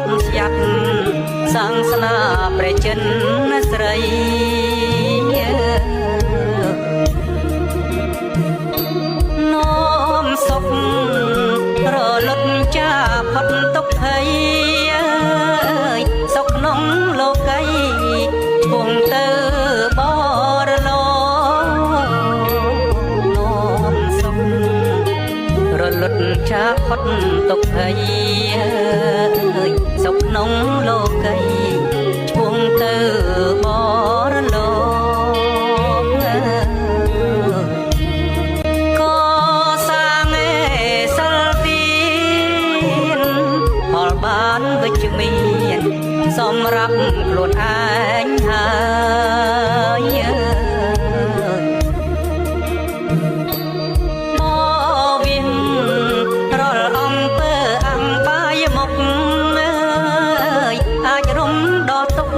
ត់ស្យាត់សាងស្នាព្រះចិនស្រីនោមសុខរលត់ចាផុតទុក្ខភ័យសុខក្នុងលោកីពងទៅបរលោនោមសុខរលត់ចាផុតទុក្ខភ័យសុខក្នុងលោកីពងទៅបរលោវិជ្ជមានសម្រាប់ខ្លួនឯងហើយមកវិញរាល់អំពើអង្បាយមុខអាចរំដោះទុក្ខ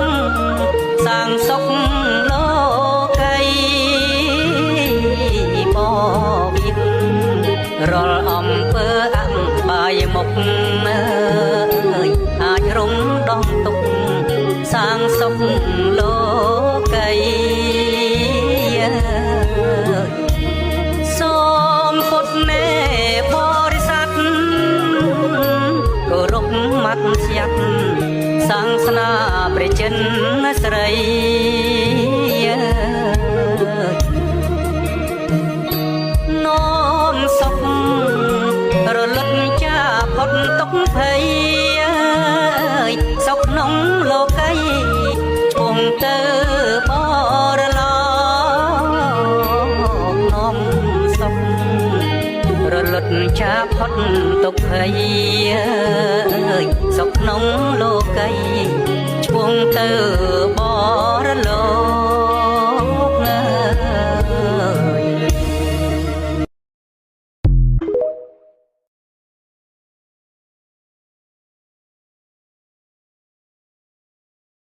សាងសុខលោកីមកវិញរាល់អំពើអង្បាយមុខអាចរំដោះទុក្ខសាងសុខលោកីសូមពុទ្ធនេបរិស័ទគោរពមាត់ស្យាត់សាងស្នាព្រះចិនស្រីនោមសុខរលត់ចាផុតទុក្ខភ័យសុខក្នុងលោកីពងទៅបរលោនោមសុខរលត់ចាផុតទុក្ខភ័យសុខក្នុងលោកីពងទៅ